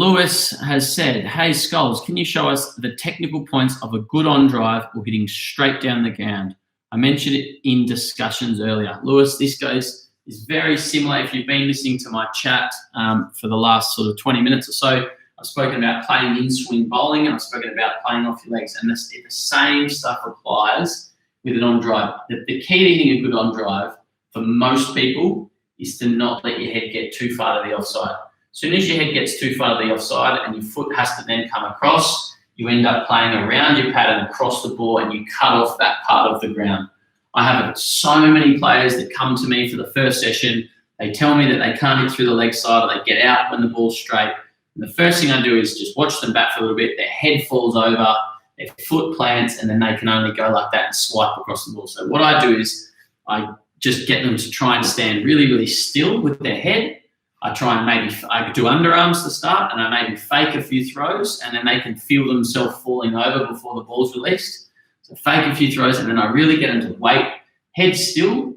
Lewis has said, hey, Skulls, can you show us the technical points of a good on drive or hitting straight down the ground? I mentioned it in discussions earlier. Lewis, this is very similar. If you've been listening to my chat for the last sort of 20 minutes or so, I've spoken about playing in-swing bowling, and I've spoken about playing off your legs, and the same stuff applies with an on drive. The key to hitting a good on drive for most people is to not let your head get too far to the offside. As soon as your head gets too far to the offside and your foot has to then come across, you end up playing around your pad and across the ball, and you cut off that part of the ground. I have so many players that come to me for the first session. They tell me that they can't hit through the leg side, or they get out when the ball's straight. And the first thing I do is just watch them bat for a little bit. Their head falls over, their foot plants, and then they can only go like that and swipe across the ball. So what I do is I just get them to try and stand really, really still with their head. I try and I do underarms to start, and I maybe fake a few throws, and then they can feel themselves falling over before the ball's released. So fake a few throws, and then I really get them to wait, head still,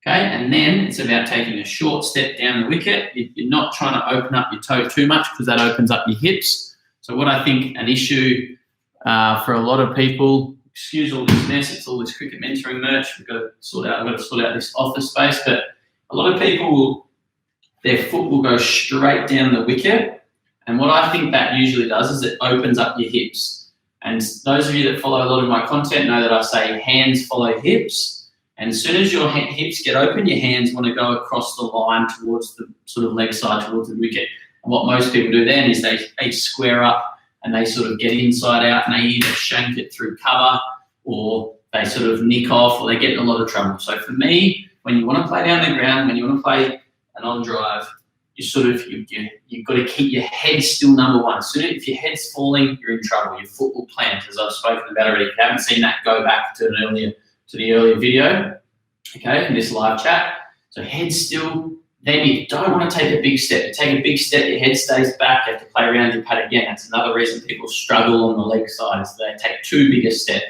okay? And then it's about taking a short step down the wicket. You're not trying to open up your toe too much, because that opens up your hips. So what I think an issue for a lot of people, excuse all this mess, it's all this cricket mentoring merch. I've got to sort out this office space, but a lot of people their foot will go straight down the wicket. And what I think that usually does is it opens up your hips. And those of you that follow a lot of my content know that I say hands follow hips. And as soon as your hips get open, your hands want to go across the line towards the sort of leg side, towards the wicket. And what most people do then is they square up and they sort of get inside out, and they either shank it through cover, or they sort of nick off, or they get in a lot of trouble. So for me, when you want to play down the ground, when you want to play an on drive, you've got to keep your head still, number one. So if your head's falling, you're in trouble. Your foot will plant, as I've spoken about already. If you haven't seen that, go back to the earlier video, okay, in this live chat. So head still. Then you don't want to take a big step. You take a big step, your head stays back. You have to play around your pad again. That's another reason people struggle on the leg side, is they take too big a step.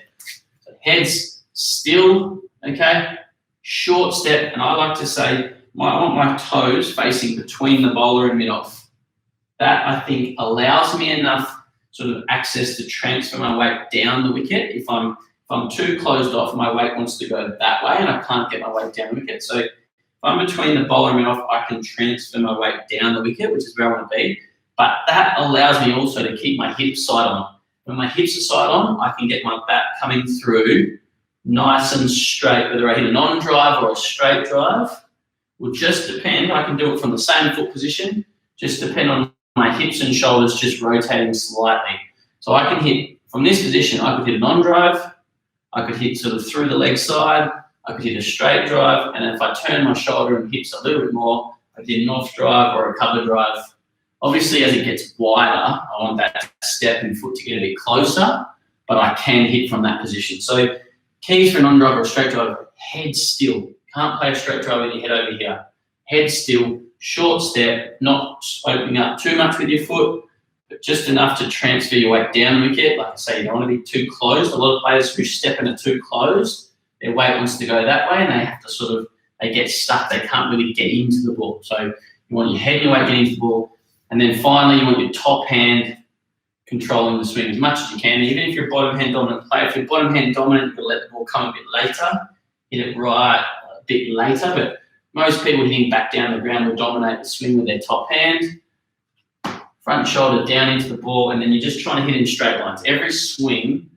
So head's still, okay, short step, and I like to say, I want my toes facing between the bowler and mid-off. That, I think, allows me enough sort of access to transfer my weight down the wicket. If I'm too closed off, my weight wants to go that way, and I can't get my weight down the wicket. So if I'm between the bowler and mid-off, I can transfer my weight down the wicket, which is where I want to be. But that allows me also to keep my hips side on. When my hips are side on, I can get my bat coming through nice and straight, whether I hit an on drive or a straight drive. Will just depend. I can do it from the same foot position, just depend on my hips and shoulders just rotating slightly. So I can hit, from this position, I could hit an on drive, I could hit sort of through the leg side, I could hit a straight drive, and if I turn my shoulder and hips a little bit more, I could hit an off drive or a cover drive. Obviously, as it gets wider, I want that step and foot to get a bit closer, but I can hit from that position. So keys for an on drive or a straight drive, head still. Can't play a straight drive with your head over here. Head still, short step, not opening up too much with your foot, but just enough to transfer your weight down the wicket. Like I say, you don't want to be too closed. A lot of players who step in are too closed, their weight wants to go that way, and they have to they get stuck. They can't really get into the ball. So you want your head and your weight getting into the ball. And then finally, you want your top hand controlling the swing as much as you can. Even if you're a bottom hand dominant player, if you're bottom hand dominant, you'll let the ball come a bit later, hit it right bit later, but most people hitting back down the ground will dominate the swing with their top hand, front shoulder down into the ball, and then you're just trying to hit in straight lines. Every swing,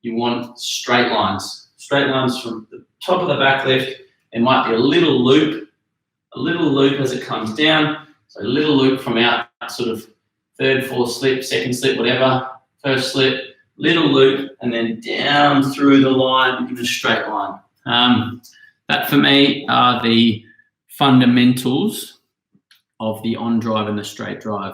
you want straight lines from the top of the back left. There might be a little loop as it comes down. So a little loop from out sort of third, fourth slip, second slip, whatever, first slip, little loop, and then down through the line in a straight line. That for me are the fundamentals of the on drive and the straight drive.